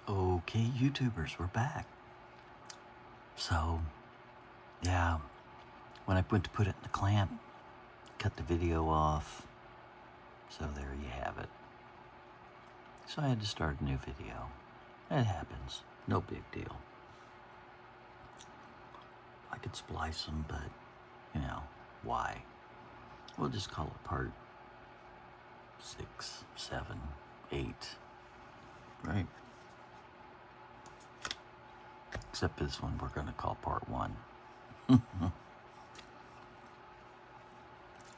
Okay, YouTubers, we're back. So, yeah, when I went to put it in the clamp, cut the video off. So there you have it. So I had to start a new video. It happens. No big deal. I could splice them, but, why? We'll just call it part 6, 7, 8, right? Except this one we're going to call part 1.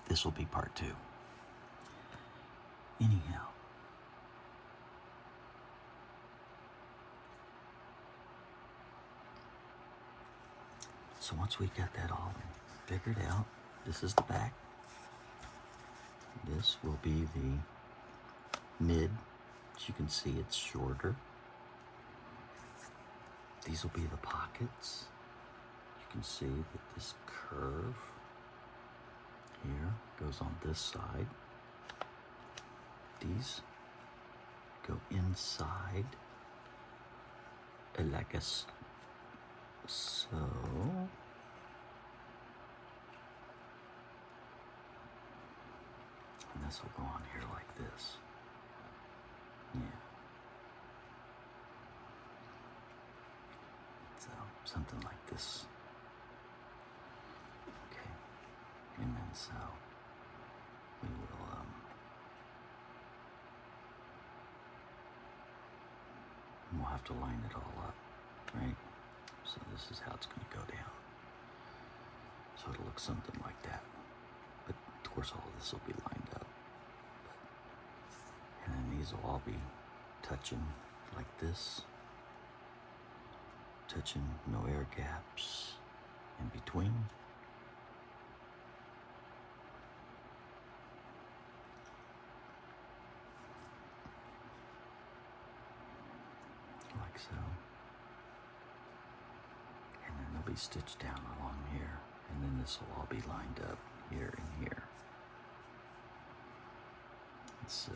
This will be part 2. Anyhow. So once we got that all figured out, this is the back. This will be the mid. As you can see, it's shorter. These will be the pockets. You can see that this curve here goes on this side. These go inside like a so. And this will go on here like this. Yeah. So, something like this. Okay. And then so, we will, we'll have to line it all up, right? So this is how it's going to go down. So it'll look something like that. But of course all of this will be lined up. And then these will all be touching like this. Touching, no air gaps in between. Like so. And then they'll be stitched down along here. And then this will all be lined up here and here. And so.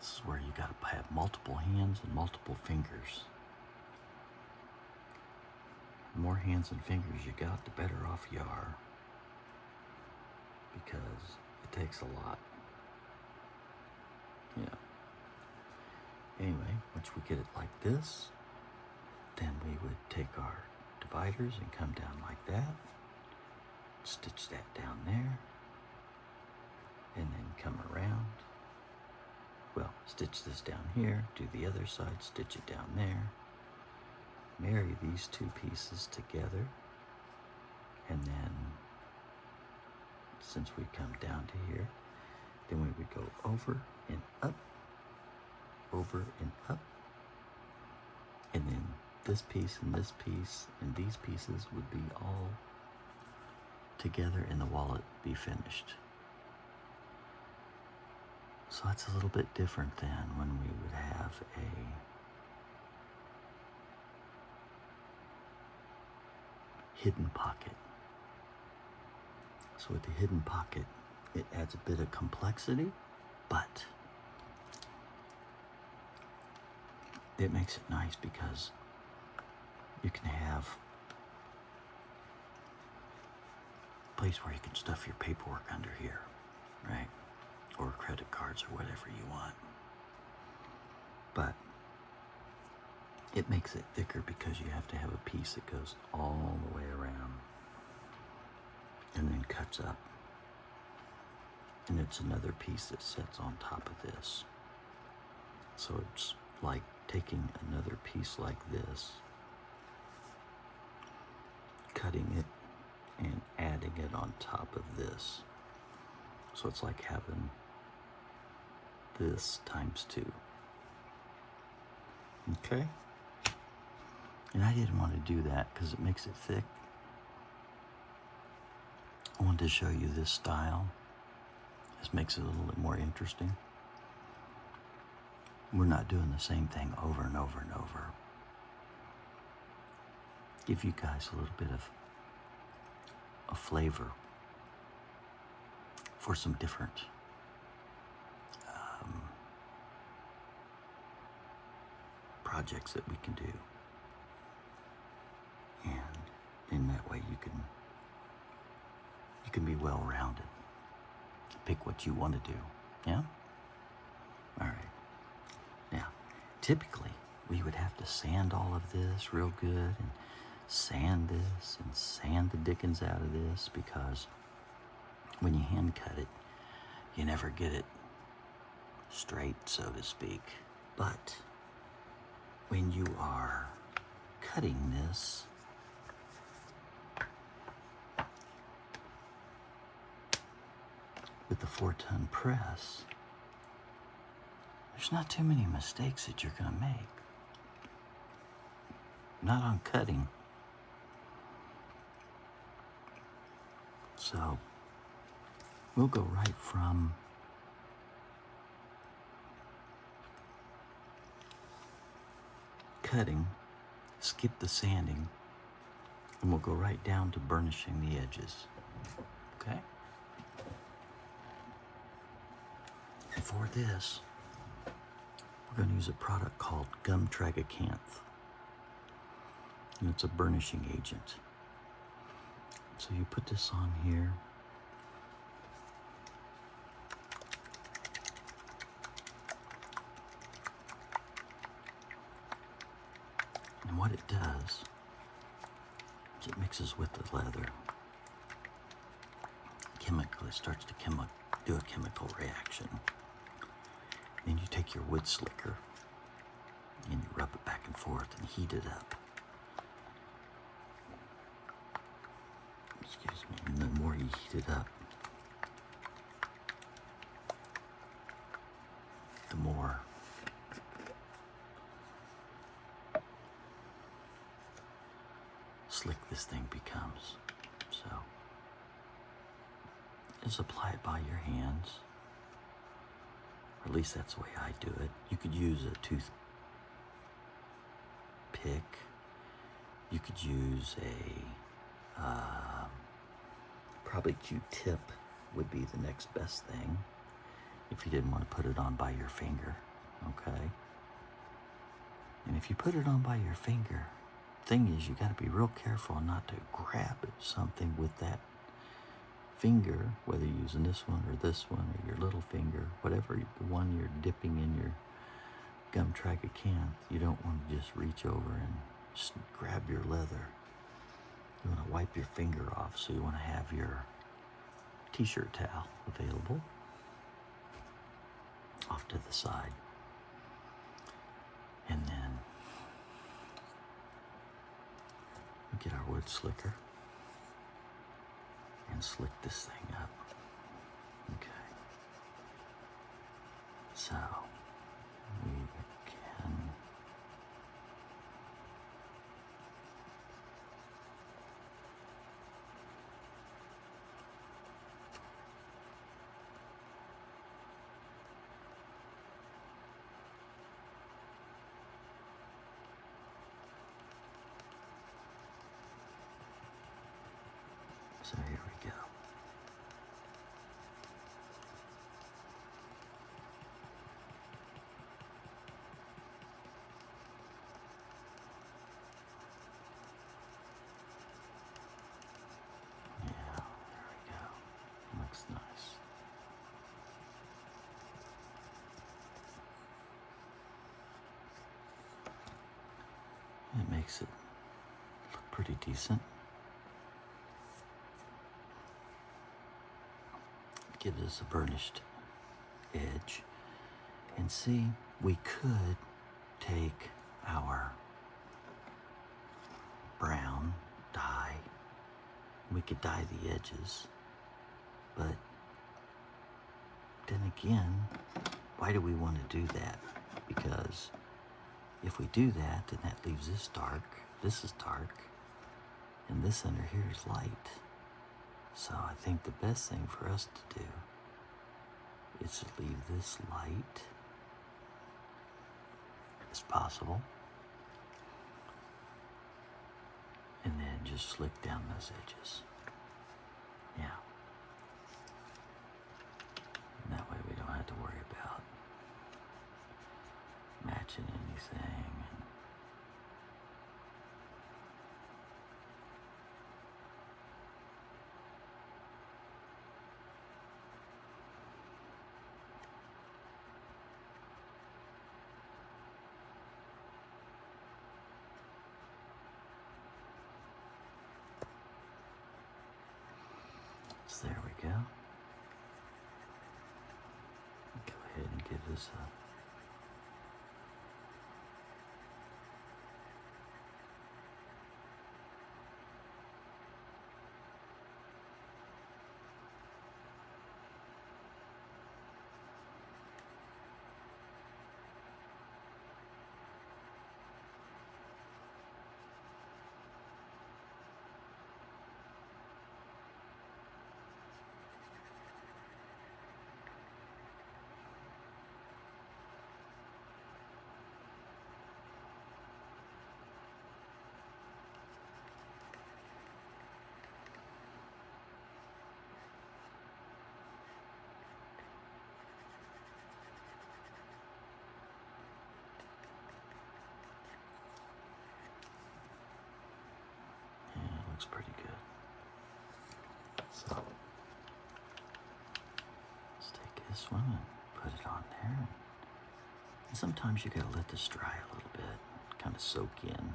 This is where you gotta have multiple hands and multiple fingers. The more hands and fingers you got, the better off you are. Because it takes a lot. Yeah. Anyway, once we get it like this, then we would take our dividers and come down like that, stitch that down there, and then come around. Well, stitch this down here, do the other side, stitch it down there, marry these two pieces together, and then since we come down to here, then we would go over and up, and then this piece and this piece and these pieces would be all together and the wallet be finished. So that's a little bit different than when we would have a hidden pocket. So with the hidden pocket, it adds a bit of complexity, but it makes it nice because you can have a place where you can stuff your paperwork under here, right? Or credit cards or whatever you want. But it makes it thicker because you have to have a piece that goes all the way around and then cuts up. And it's another piece that sits on top of this. So it's like taking another piece like this, cutting it and adding it on top of this. So it's like having this times 2. Okay? And I didn't want to do that because it makes it thick. I wanted to show you this style. This makes it a little bit more interesting. We're not doing the same thing over and over and over. Give you guys a little bit of a flavor for some different projects that we can do. And in that way you can be well-rounded. Pick what you want to do. Yeah? All right. Now, typically, we would have to sand all of this real good and sand this and sand the dickens out of this, because when you hand cut it, you never get it straight, so to speak. But when you are cutting this, with the 4-ton press, there's not too many mistakes that you're going to make. Not on cutting. So we'll go right from cutting, skip the sanding, and we'll go right down to burnishing the edges. Okay? And for this, we're going to use a product called gum tragacanth. And it's a burnishing agent. So you put this on here. And what it does is it mixes with the leather. Chemically, it starts to do a chemical reaction. Then you take your wood slicker and you rub it back and forth and heat it up. Excuse me. And the more you heat it up, the more slick this thing becomes. So just apply it by your hands. Or at least that's the way I do it. You could use a toothpick. You could use a probably Q-tip would be the next best thing if you didn't want to put it on by your finger. Okay. And if you put it on by your finger, thing is, you got to be real careful not to grab something with that finger, whether you're using this one or your little finger, whatever the one you're dipping in your gum tragacanth. You don't want to just reach over and just grab your leather. You want to wipe your finger off, so you want to have your t-shirt towel available off to the side. And then we get our wood slicker and slick this thing up. Okay. So we can so here we go. Yeah, there we go. Looks nice. It makes it look pretty decent. Gives us a burnished edge. And see, we could take our brown dye, we could dye the edges, but then again, why do we want to do that? Because if we do that, then that leaves this dark, this is dark, and this under here is light. So I think the best thing for us to do is to leave this light as possible, and then just slick down those edges. Yeah. And that way we don't have to worry about matching anything and this looks pretty good. So let's take this one and put it on there. And sometimes you gotta let this dry a little bit, kind of soak in. And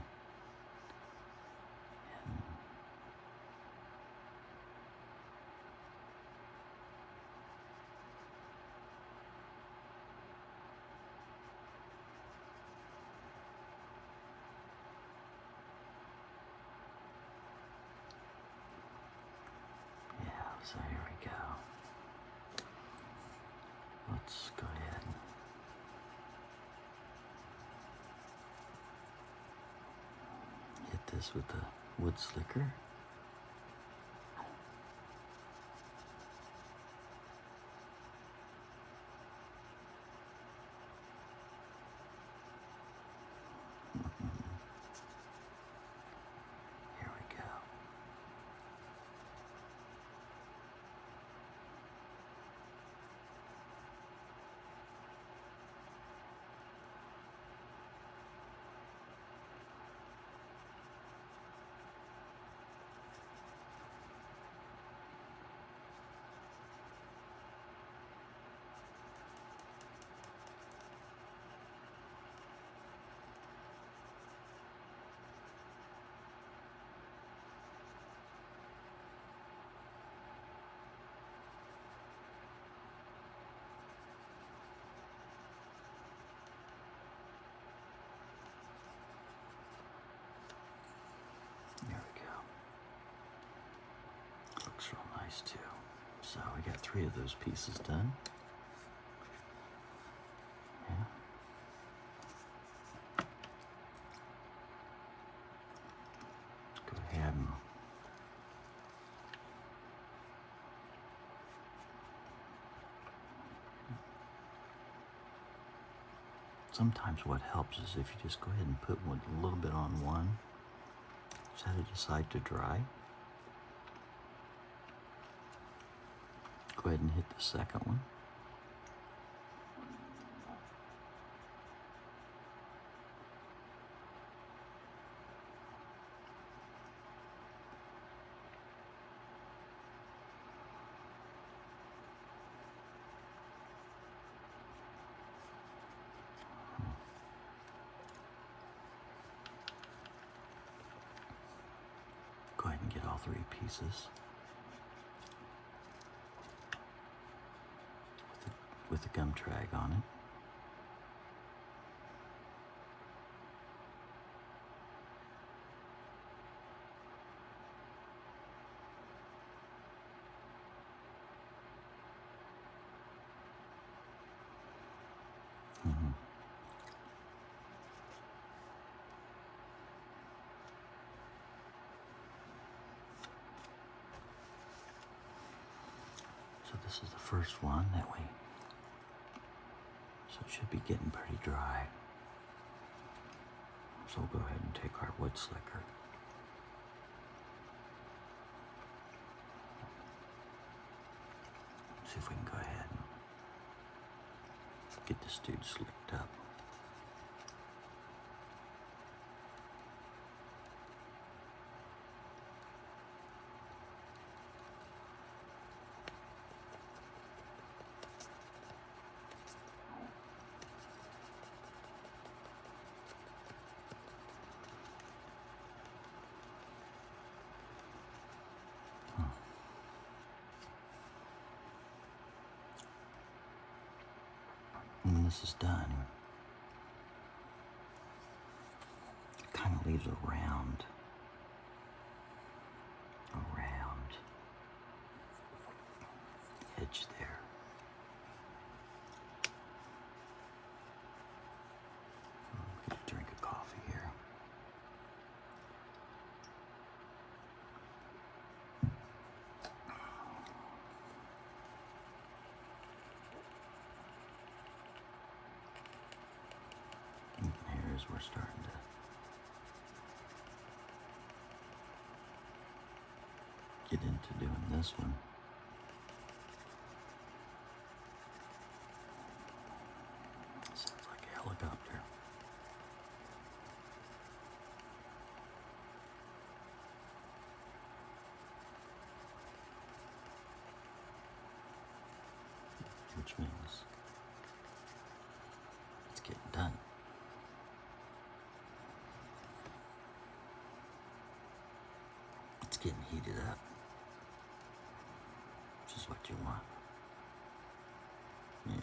so here we go. Let's go ahead and hit this with the wood slicker. Here we go. There we go. Looks real nice too. So we got 3 of those pieces done. Yeah. Let's go ahead and sometimes what helps is if you just go ahead and put a little bit on one, set it aside to dry. Go ahead and hit the second one. Go ahead and get all 3 pieces with the gum trag on it. So this is the first one that way. So it should be getting pretty dry. So we'll go ahead and take our wood slicker. See if we can go ahead and get this dude slicked up. And when this is done, it kind of leaves a round edge there. Get a drink of coffee here. You can hear as we're starting to get into doing this one. Sounds like a helicopter. Which means it's getting done. It's getting heated up, which is what you want. Yeah.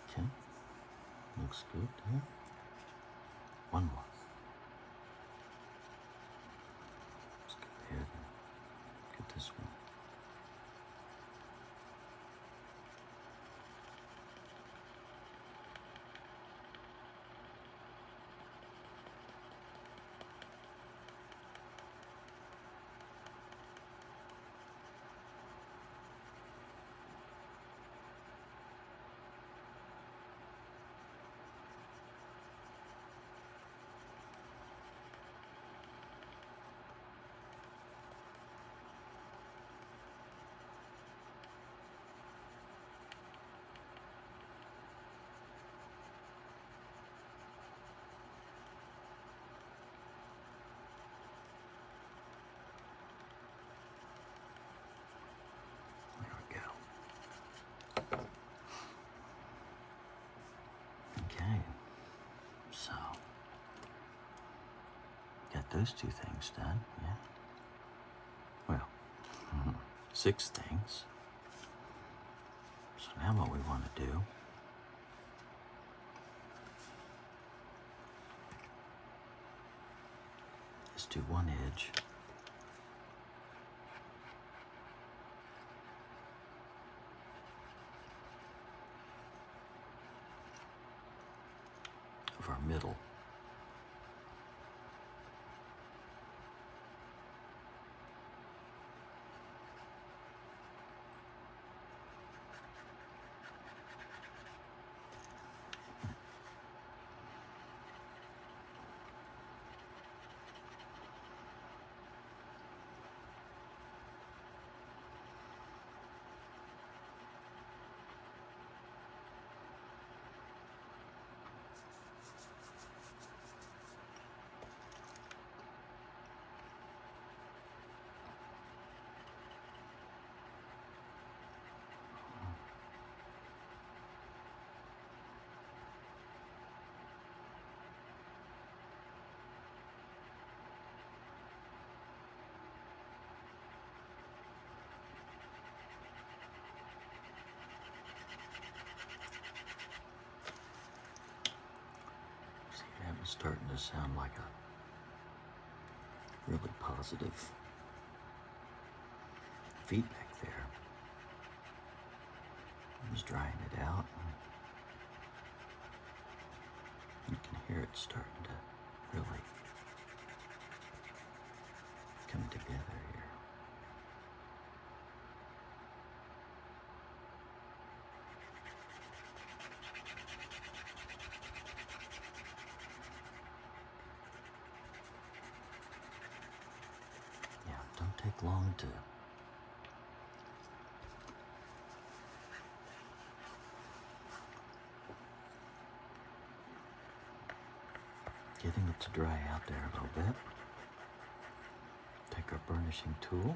Okay, looks good here. One more. Let's go ahead and get this one. Okay, so got those two things done, yeah. Well, 6 things. So now what we want to do is do one edge of our middle. It's starting to sound like a really positive feedback there. I'm just drying it out. You can hear it starting to really come together here. Yeah, don't take long to getting it to dry out there a little bit. Take our burnishing tool.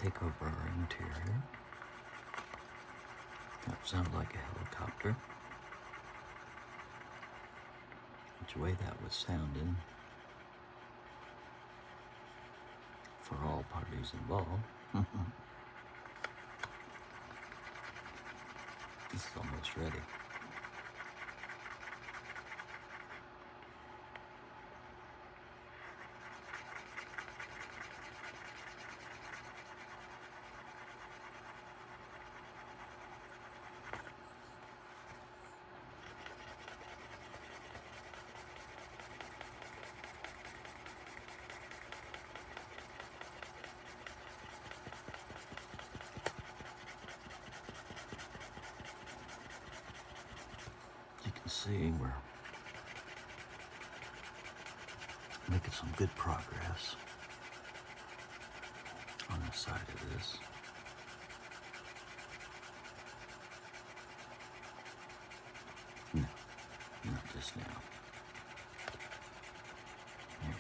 take over our interior. That sounded like a helicopter. Which way that was sounding for all parties involved. This is almost ready. See, we're making some good progress on the side of this. No, not just now. There we go.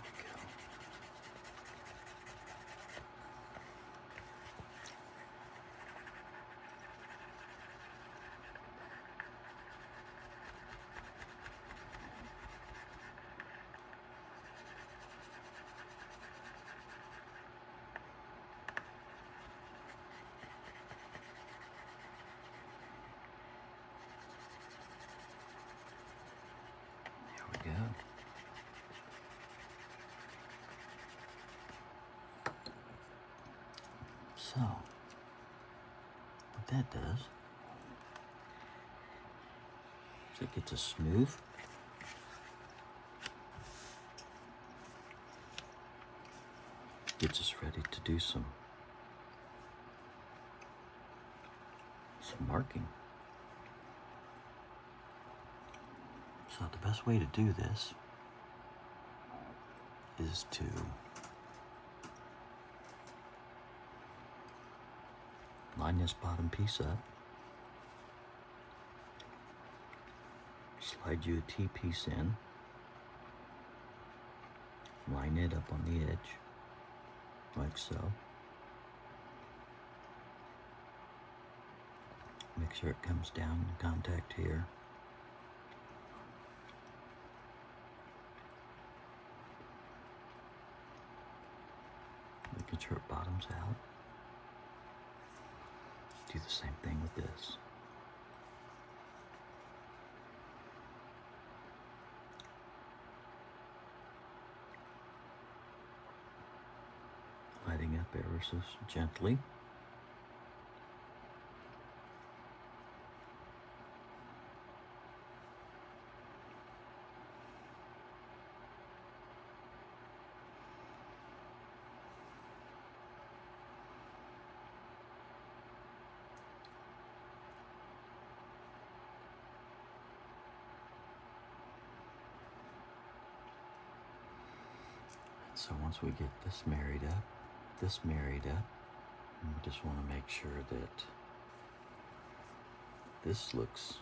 There we go. So, what that does is it gets us smooth. Gets us ready to do some marking. So the best way to do this is to line this bottom piece up, slide you a T-piece in, line it up on the edge, like so. Make sure it comes down in contact here. Making sure it bottoms out. Do the same thing with this. Lighting up ever so gently. So once we get this married up, we just want to make sure that this looks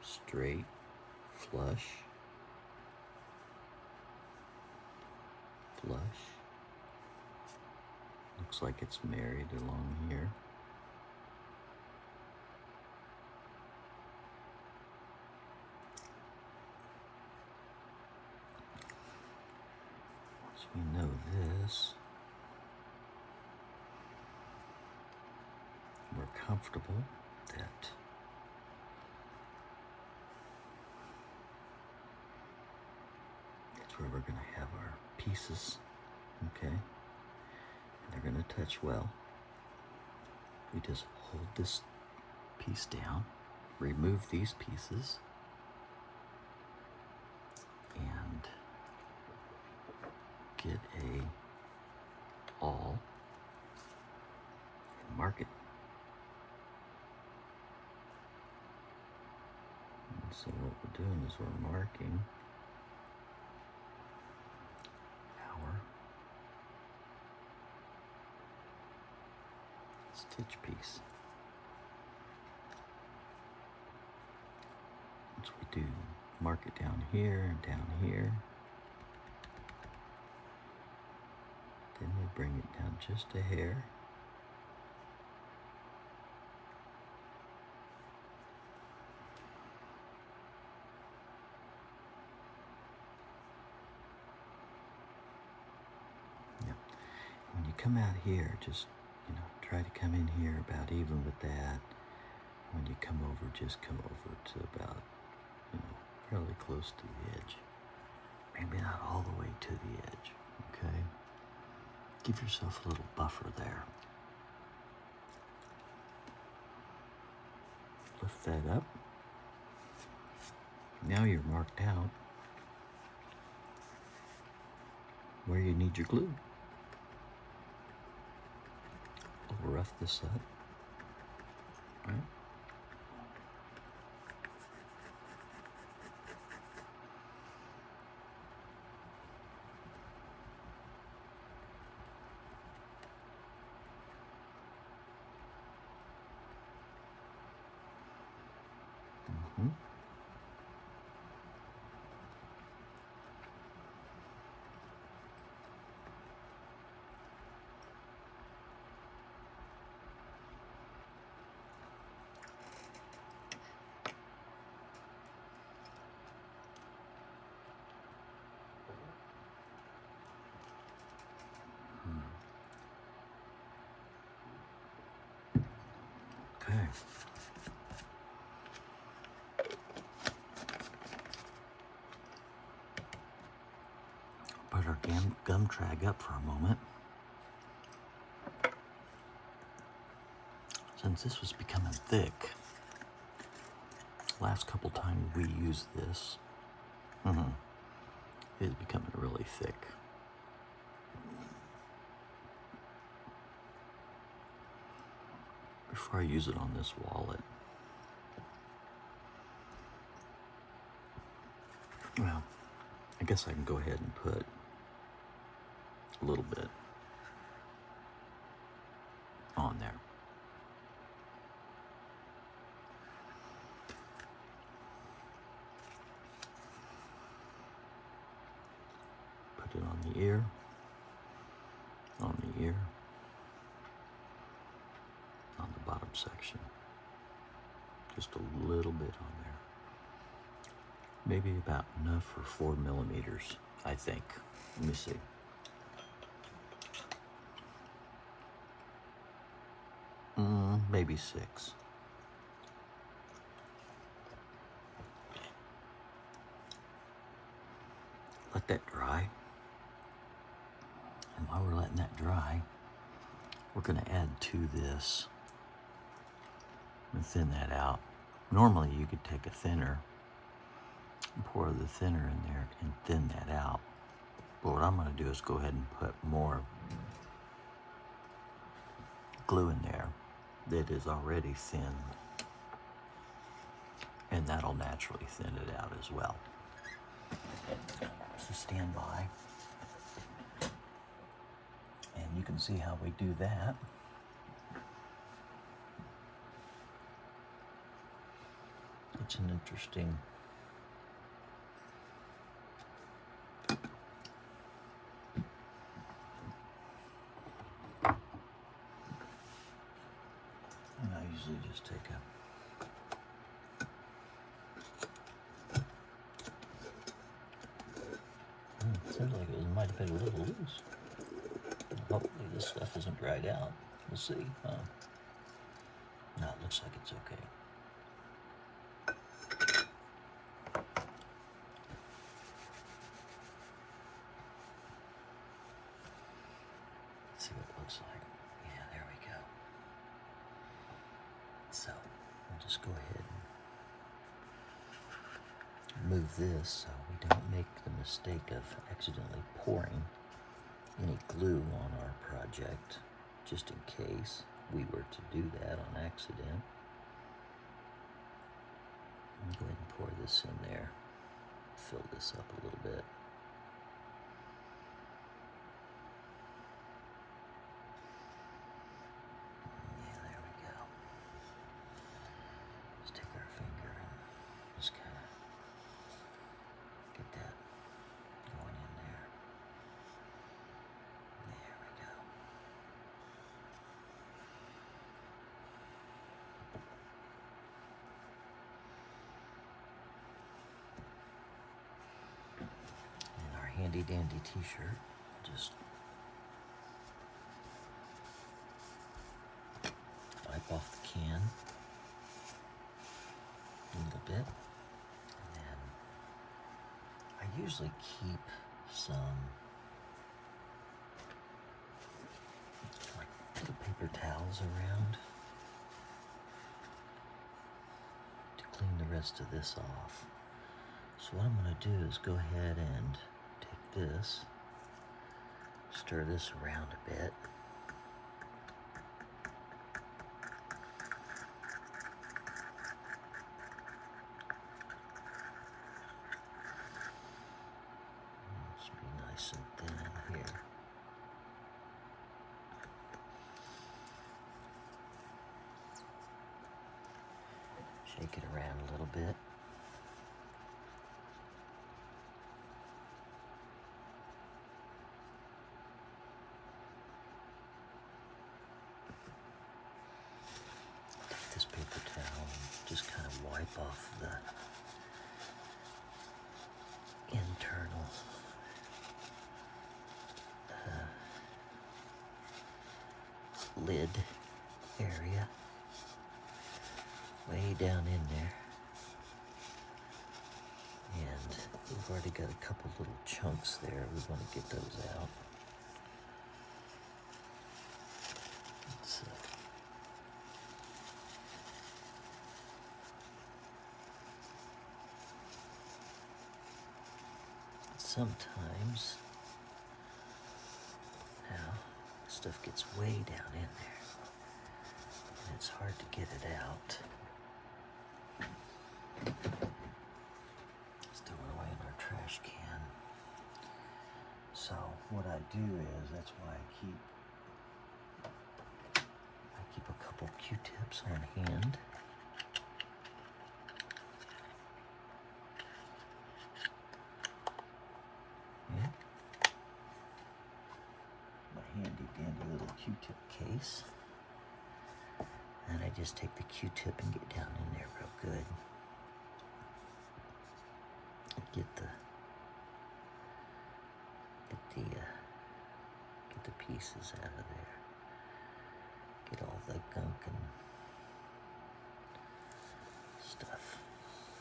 straight, flush, looks like it's married along here. Once we know this, we're comfortable that that's where we're going to have our pieces, okay? And they're going to touch well. We just hold this piece down, remove these pieces, and get a awl and mark it. And so what we're doing is we're marking our stitch piece. Once we do mark it down here and down here, then we bring it down just a hair come out here, just, try to come in here about even with that. When you come over, just come over to about, fairly close to the edge. Maybe not all the way to the edge, okay? Give yourself a little buffer there. Lift that up. Now you're marked out where you need your glue. We'll rough this up, right? Mm-hmm. Okay. Put our gum trag up for a moment. Since this was becoming thick, last couple times we used this, it's becoming really thick. Before I use it on this wallet, well, I guess I can go ahead and put a little bit on there. Put it on the ear, on the ear, on the bottom section. Just a little bit on there. Maybe about enough for 4 millimeters, I think. Let me see. Maybe 6. Let that dry. And while we're letting that dry, we're going to add to this and thin that out. Normally you could take a thinner and pour the thinner in there and thin that out. But what I'm going to do is go ahead and put more glue in there that is already thinned, and that'll naturally thin it out as well. So stand by, and you can see how we do that. It's an interesting just take a... Seems like it might have been a little loose. Hopefully this stuff isn't dried out. We'll see. No, it looks like it's okay. Let's see what it looks like. Yeah, there we go. So we'll just go ahead and move this so we don't make the mistake of accidentally pouring any glue on our project, just in case we were to do that on accident. Go ahead and pour this in there, fill this up a little bit. Yeah, there we go. Just take our finger and just kind of get that going in there. There we go. And our handy dandy t-shirt, just usually keep some like little paper towels around to clean the rest of this off. So what I'm going to do is go ahead and take this, stir this around a bit. Let's be nice and thin here. Shake it around a little bit. Take this paper towel and just kind of wipe off the internal lid area, way down in there. And we've already got a couple little chunks there. We want to get those out. Sometimes now stuff gets way down in there and it's hard to get it out. Let's throw it away in our trash can. So what I do is, that's why I keep a couple Q-tips on hand. Handy dandy little Q-tip case, and I just take the Q-tip and get down in there real good. Get the pieces out of there. Get all the gunk and stuff,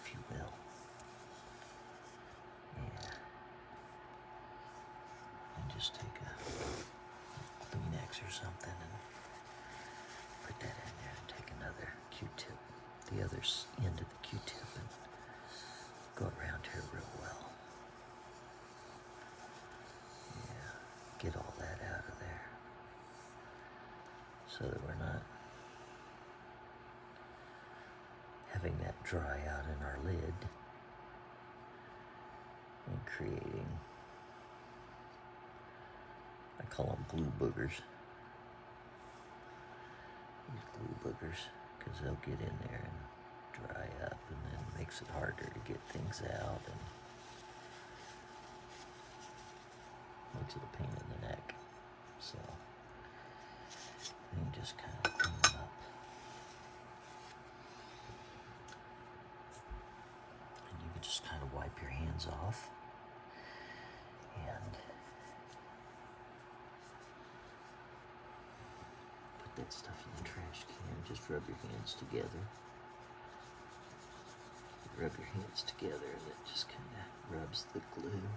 if you will. Yeah. And just take a Kleenex or something and put that in there and take another Q-tip, the other end of the Q-tip, and go around here real well. Yeah, get all that out of there so that we're not having that dry out in our lid and creating, I call them glue boogers. These glue boogers, because they'll get in there and dry up, and then it makes it harder to get things out, and makes it a pain in the neck. So you can just kind of clean them up. And you can just kind of wipe your hands off and that stuff in the trash can. Just rub your hands together. Rub your hands together and it just kind of rubs the glue.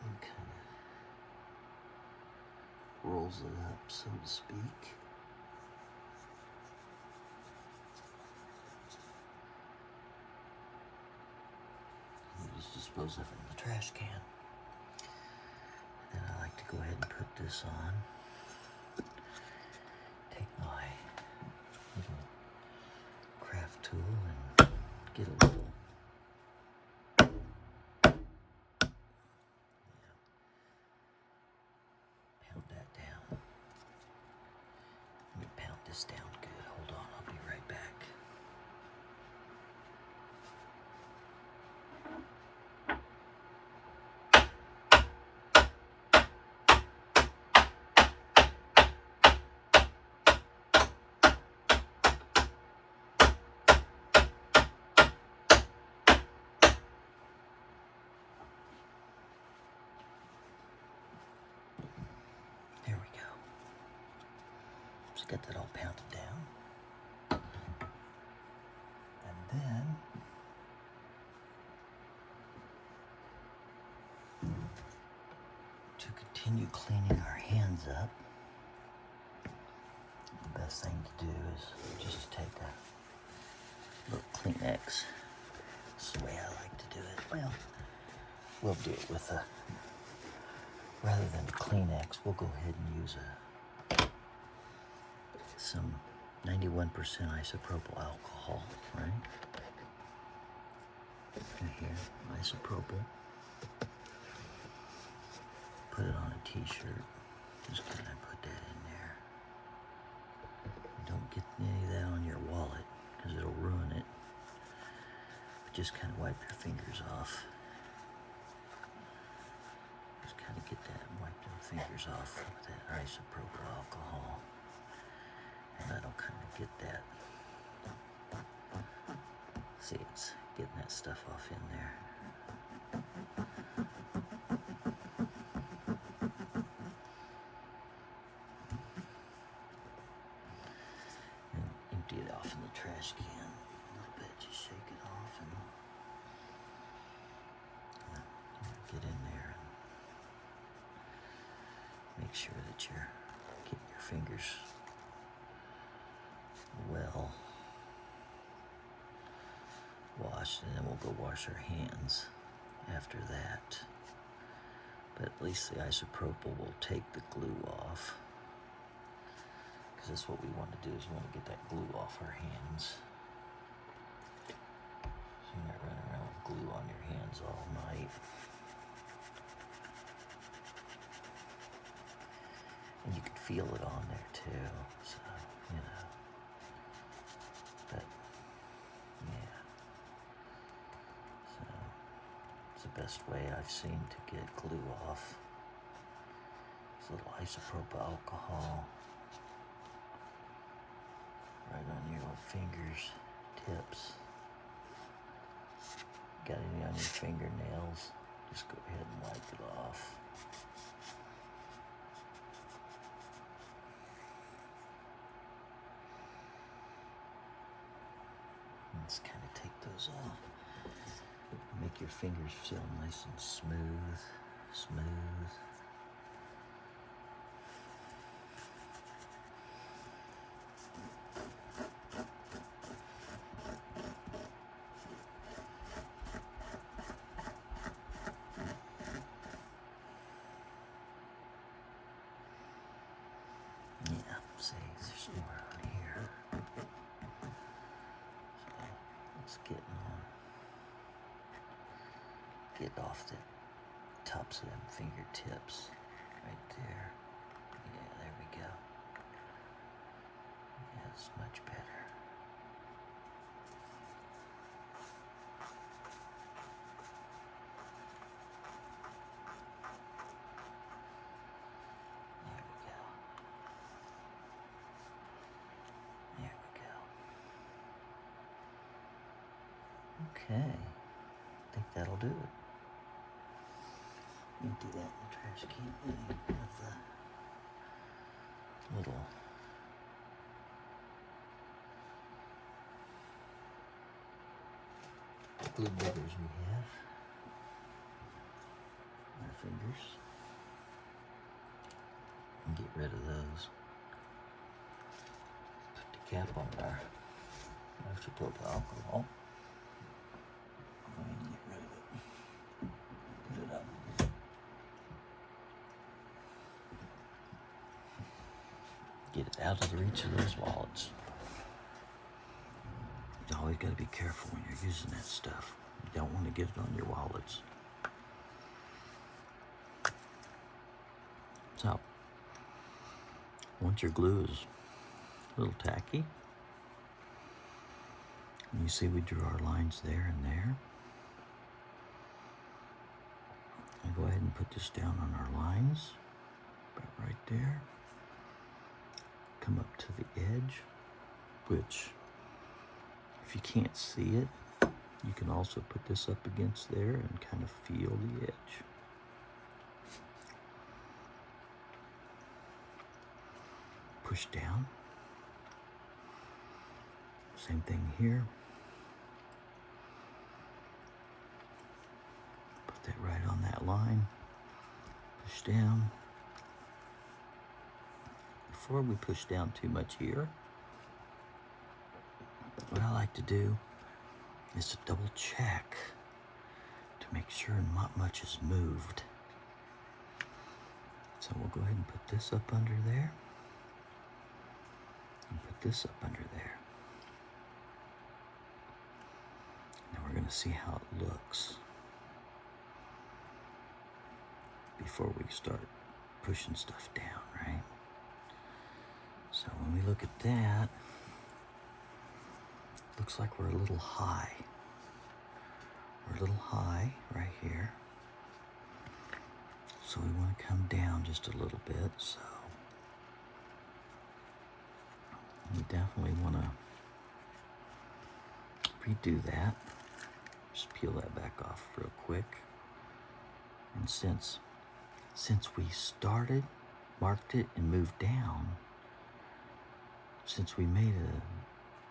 And kind of rolls it up, so to speak. And you just dispose of it in the trash can. Then I like to go ahead and put this on. Take my little craft tool and get a little pound that down. Let me pound this down good. Hold on, I'll be right back. There we go. Just got that all pounded down. then to continue cleaning our hands up, the best thing to do is just take a little Kleenex. That's the way I like to do it. Well, we'll do it with rather than a Kleenex, we'll go ahead and use some 91% isopropyl alcohol, right? Right here, isopropyl. Put it on a t-shirt. Just kind of put that in there. Don't get any of that on your wallet, because it'll ruin it. But just kind of wipe your fingers off. Just kind of get that, wipe them fingers off with that isopropyl alcohol. And that'll kind of get that. See, it's getting that stuff off in there. And empty it off in the trash can a little bit. Just shake it off and get in there and make sure that you're getting your fingers well washed, and then we'll go wash our hands after that. But at least the isopropyl will take the glue off, because that's what we want to do, is we want to get that glue off our hands. So you're not running around with glue on your hands all night. And you can feel it on there too, so, you know. But, yeah. So, it's the best way I've seen to get glue off. It's a little isopropyl alcohol right on your fingers, tips. Got any on your fingernails, just go ahead and wipe it off. Let's kind of take those off. Make your fingers feel nice and smooth, smooth. Yeah, see, there's more on here. So let's get off the tops of them fingertips right there. Yeah, there we go. Yeah, it's much better. There we go. There we go. Okay, I think that'll do it. Empty that in the trash can with the little glue buggers we have. Our fingers. And get rid of those. Put the cap on our isopropyl alcohol. And get rid of it. Put it up. Get it out of the reach of those wallets. You always got to be careful when you're using that stuff. You don't want to get it on your wallets. So, once your glue is a little tacky, and you see we drew our lines there and there, I go ahead and put this down on our lines, about right there. Come up to the edge, which, if you can't see it, you can also put this up against there and kind of feel the edge. Push down. Same thing here. line, push down. Before we push down too much here, what I like to do is to double check to make sure not much is moved. So we'll go ahead and put this up under there and put this up under there. Now we're going to see how it looks before we start pushing stuff down, right? So when we look at that, looks like we're a little high. We're a little high right here. So we want to come down just a little bit. So we definitely want to redo that. Just peel that back off real quick. And since we started, marked it, and moved down, since we made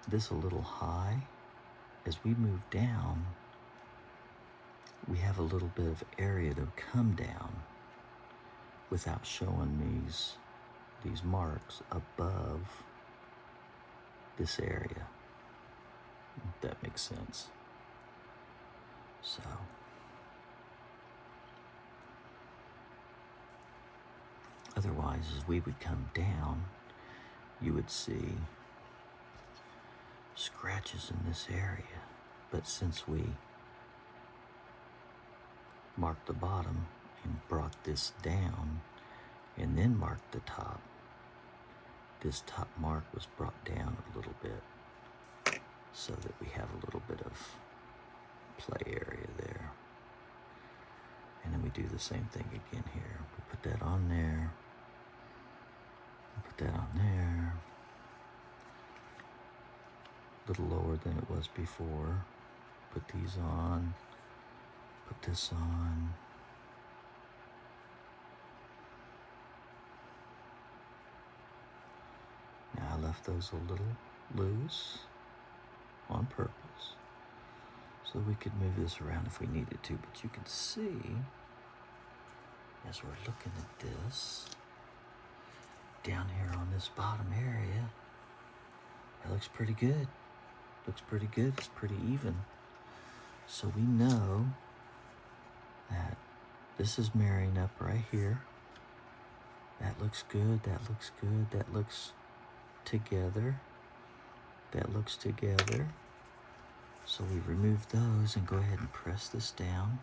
this a little high, as we move down, we have a little bit of area to come down without showing these marks above this area, if that makes sense. So otherwise, as we would come down, you would see scratches in this area. But since we marked the bottom and brought this down and then marked the top, this top mark was brought down a little bit so that we have a little bit of play area there. And then we do the same thing again here. We put that on there, put that on there, a little lower than it was before. Put these on, put this on. Now I left those a little loose on purpose so we could move this around if we needed to. But you can see, as we're looking at this, down here on this bottom area, it looks pretty good. Looks pretty good. It's pretty even. So we know that this is marrying up right here. That looks good. That looks good. That looks together. That looks together. So we remove those and go ahead and press this down.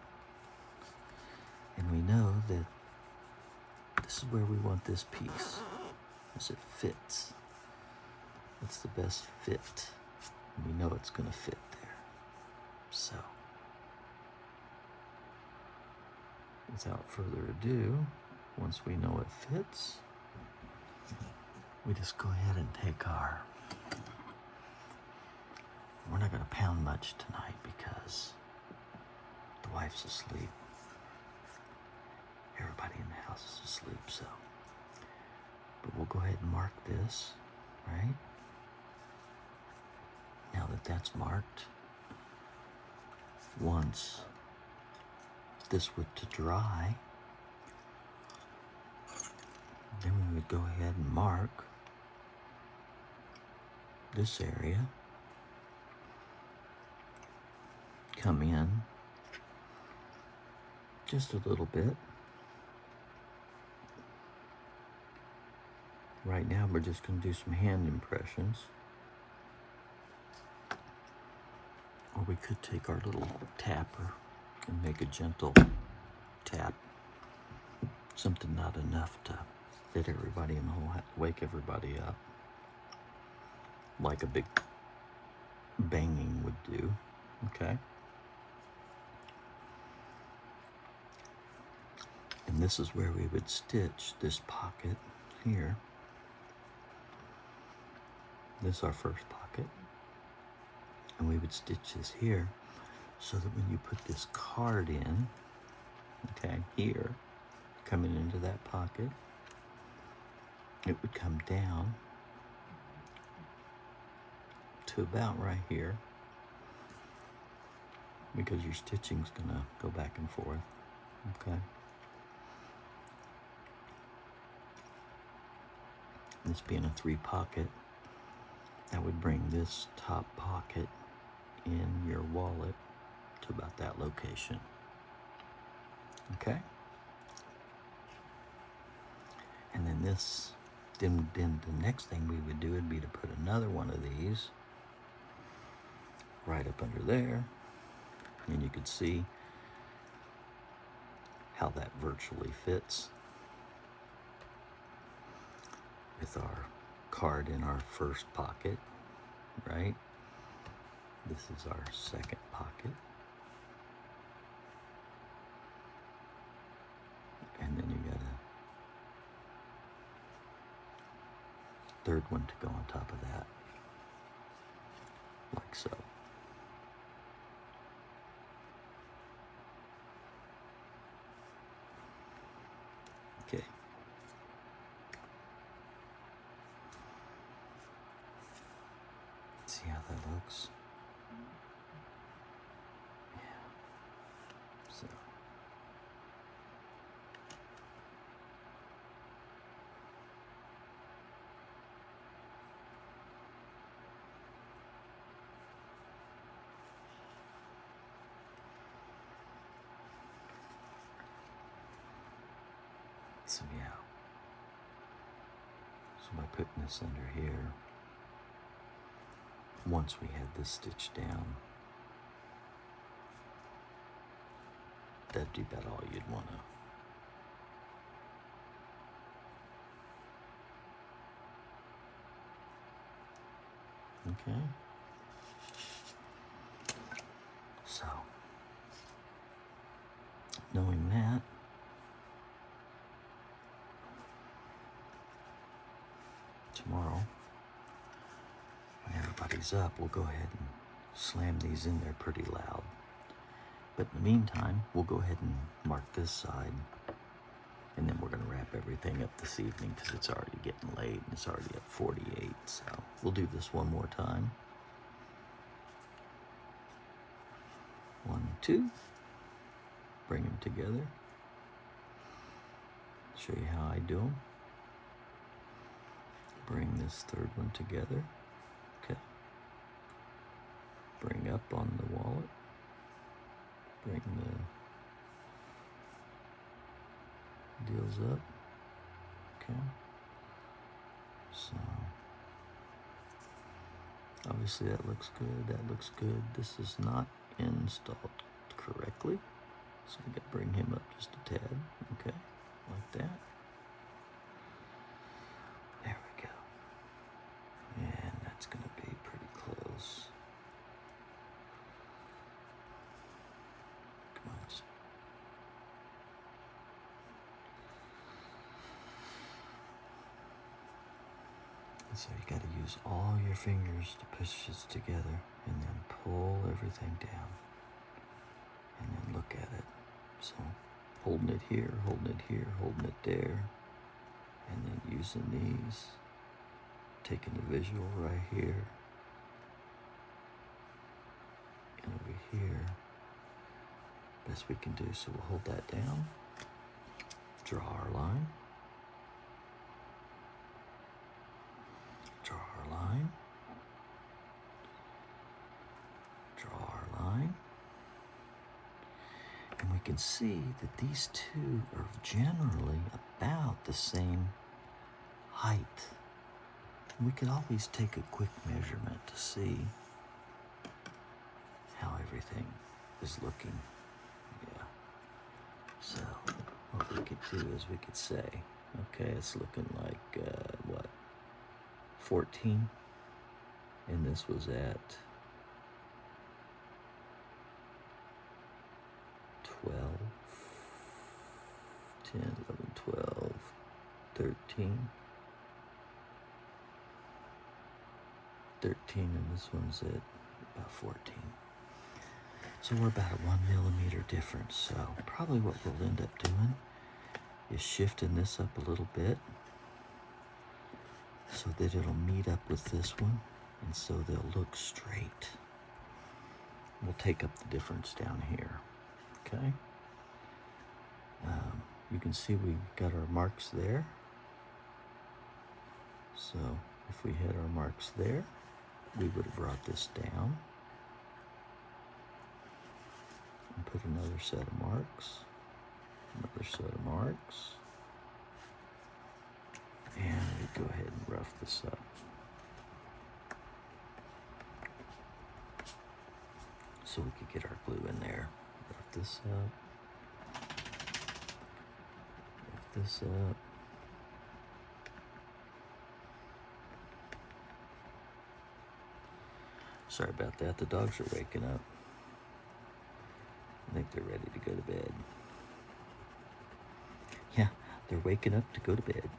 And we know that this is where we want this piece, as it fits. It's the best fit. And we know it's going to fit there. So, without further ado, once we know it fits, we just go ahead and take our... We're not going to pound much tonight because the wife's asleep. Everybody in the house is asleep, so. But we'll go ahead and mark this, right? Now that that's marked, once this were to dry, then we would go ahead and mark this area, come in just a little bit. Right now we're just going to do some hand impressions. Or we could take our little tapper and make a gentle tap. Something not enough to hit everybody in the whole house, wake everybody up, like a big banging would do, okay? And this is where we would stitch this pocket here. This is our first pocket. And we would stitch this here so that when you put this card in, okay, here, coming into that pocket, it would come down to about right here, because your stitching's gonna go back and forth. Okay. This being a 3 pocket, that would bring this top pocket in your wallet to about that location. Okay? And then then the next thing we would do would be to put another one of these right up under there. And you could see how that virtually fits with our card in our first pocket, right? This is our second pocket. And then you got a third one to go on top of that, like so. Okay. See how that looks? Yeah. So. So yeah. So by putting this under here, once we had this stitched down, that'd be about all you'd want to. Okay. So, knowing that, tomorrow, when everybody's up, we'll go ahead and slam these in there pretty loud. But in the meantime, we'll go ahead and mark this side, and then we're going to wrap everything up this evening because it's already getting late and it's already at 48. So we'll do this one more time. 1, 2. Bring them together. Show you how I do them. Bring this third one together. Okay. Bring up on the wallet. Bring the deals up. Okay. So obviously that looks good. That looks good. This is not installed correctly. So we got to bring him up just a tad. Okay. Like that. There we go. And that's going to be pretty close. Come on, just so you got to use all your fingers to push this together and then pull everything down and then look at it. So holding it here, holding it here, holding it there, and then using these, taking the visual right here and over here, best we can do. So we'll hold that down, draw our line, draw our line, draw our line, and we can see that these two are generally about the same height. We could always take a quick measurement to see how everything is looking. Yeah. So what we could do is we could say, okay, it's looking like, 14? And this was at 12, 10, 11, 12, 13. 13, and this one's at about 14. So we're about a 1 millimeter difference. So probably what we'll end up doing is shifting this up a little bit so that it'll meet up with this one, and so they'll look straight. We'll take up the difference down here, okay? You can see we got our marks there. So if we had our marks there, we would have brought this down and put another set of marks, another set of marks, and we go ahead and rough this up. So we could get our glue in there. Rough this up. Rough this up. Sorry about that. The dogs are waking up. I think they're ready to go to bed. Yeah, they're waking up to go to bed.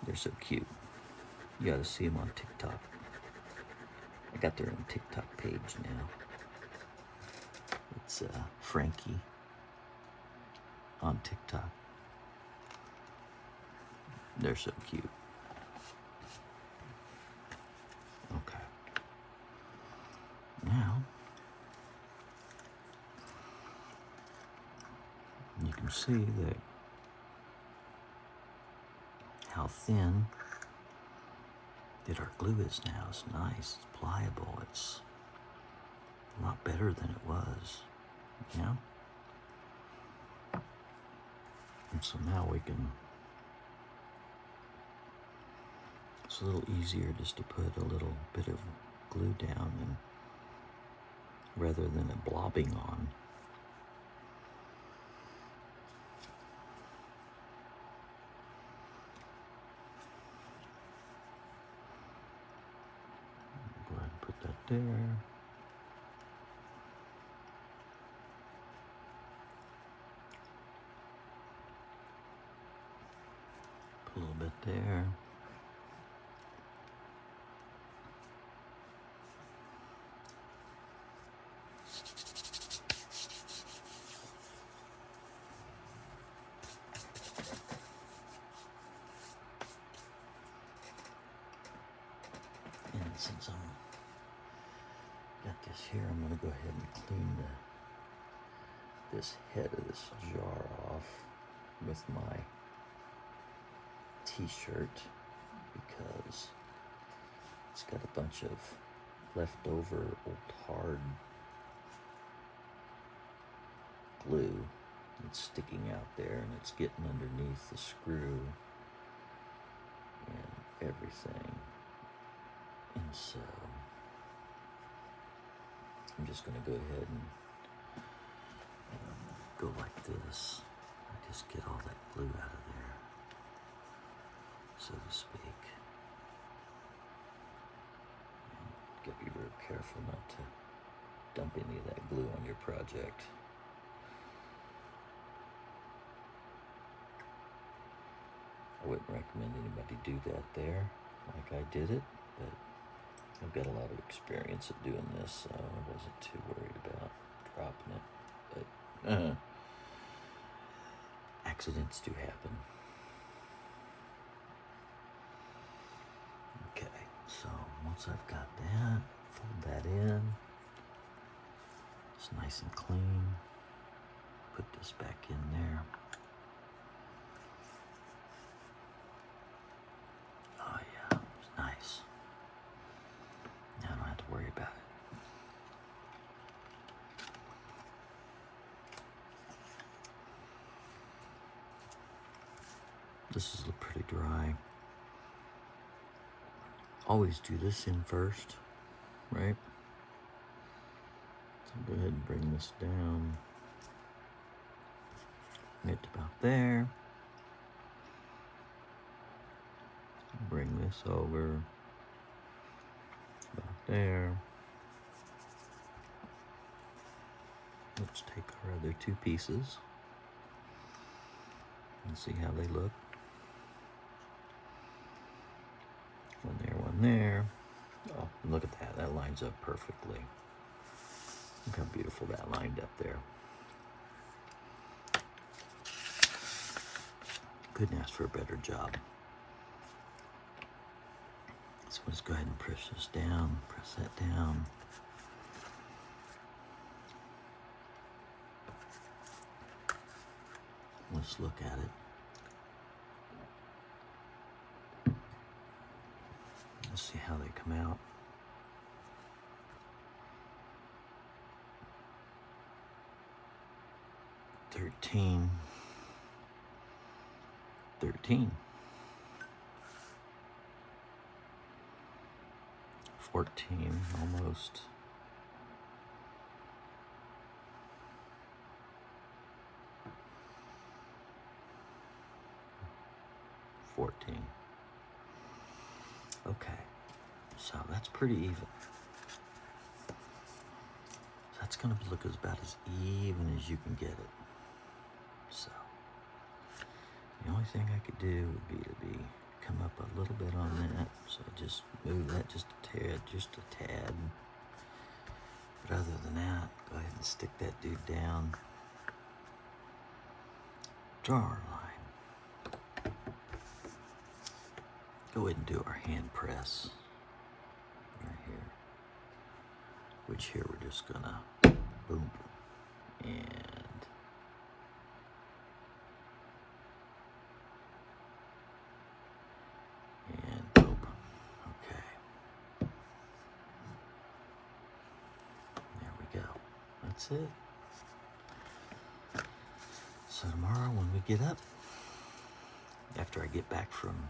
They're so cute. You gotta see them on TikTok. I got their own TikTok page now. It's Frankie on TikTok. They're so cute. Okay. Now, you can see that how thin that our glue is now. It's nice, it's pliable, it's a lot better than it was, yeah? And so now we can, it's a little easier just to put a little bit of glue down and rather than it blobbing on. Go ahead and put that there. Put a little bit there. And since I'm got this here, I'm going to go ahead and clean this head of this jar off with my t-shirt because it's got a bunch of leftover old hard glue that's sticking out there and it's getting underneath the screw and everything. And so I'm just going to go ahead and go like this. I just get all that glue out of there, so to speak. And gotta be very careful not to dump any of that glue on your project. I wouldn't recommend anybody do that there like I did it, but I've got a lot of experience at doing this, so I wasn't too worried about dropping it. But accidents do happen. Okay, so once I've got that, fold that in. It's nice and clean. Put this back in there. Oh yeah, it's nice. Now I don't have to worry about it. This is pretty dry. Always do this in first, right? So go ahead and bring this down. Get about there. Bring this over. About there. Let's take our other two pieces and see how they look. One there, one there. Oh, look at that. That lines up perfectly. Look how beautiful that lined up there. Couldn't ask for a better job. So let's go ahead and press this down. Press that down. Let's look at it. Let's see how they come out. $13. 14, almost. 14. Okay, so that's pretty even. That's gonna look about as even as you can get it. So the only thing I could do would be to come up a little bit on that. So just move that just a tad. But other than that, go ahead and stick that dude down. Draw our line. Go ahead and do our hand press right here. Which here we're just gonna boom and boom. Okay. There we go. That's it. So tomorrow when we get up, after I get back from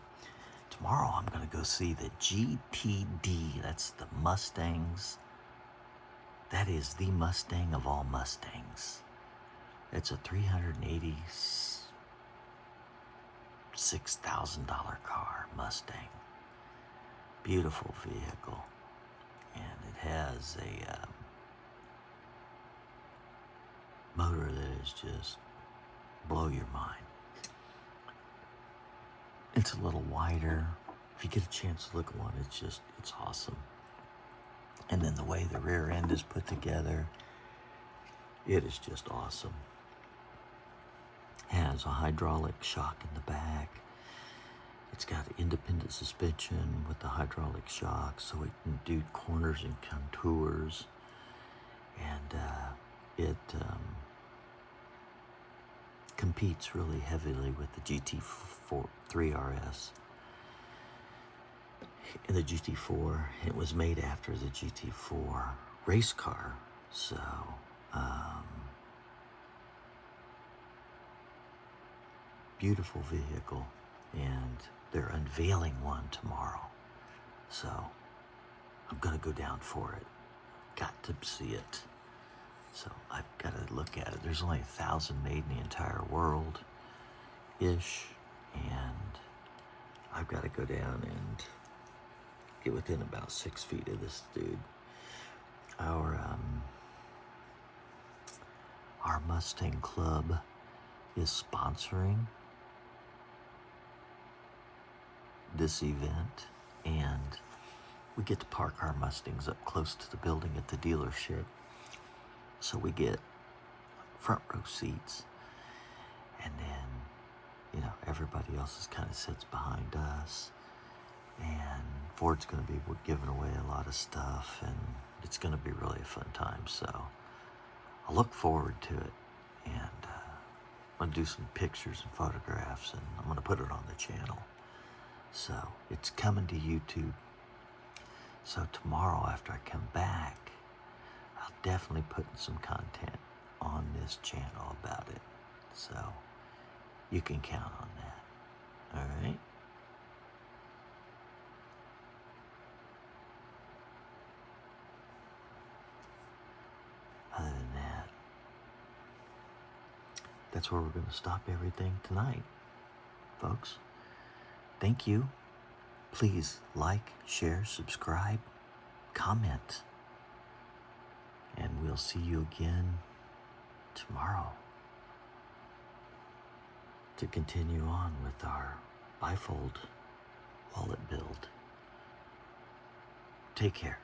tomorrow, I'm gonna go see the GTD. That's the Mustangs. That is the Mustang of all Mustangs. It's a $386,000 car, Mustang. Beautiful vehicle. And it has a motor that is just blow your mind. It's a little wider. If you get a chance to look at one, it's awesome. And then the way the rear end is put together, it is just awesome. Has a hydraulic shock in the back. It's got independent suspension with the hydraulic shock, so it can do corners and contours. And it competes really heavily with the GT3 RS. In the GT4, it was made after the GT4 race car, so beautiful vehicle, and they're unveiling one tomorrow, so I'm gonna go down for it. Got to see it, so I've got to look at it. There's only 1,000 made in the entire world ish, and I've got to go down and get within about 6 feet of this dude. Our Mustang Club is sponsoring this event, and we get to park our Mustangs up close to the building at the dealership, so we get front row seats, and then everybody else kind of sits behind us. And Ford's going to be giving away a lot of stuff, and it's going to be really a fun time. So I look forward to it, and I'm going to do some pictures and photographs, and I'm going to put it on the channel. So it's coming to YouTube. So tomorrow after I come back, I'll definitely put some content on this channel about it. So you can count on that. All right? Other than that, that's where we're going to stop everything tonight, folks. Thank you. Please like, share, subscribe, comment, and we'll see you again tomorrow to continue on with our bifold wallet build. Take care.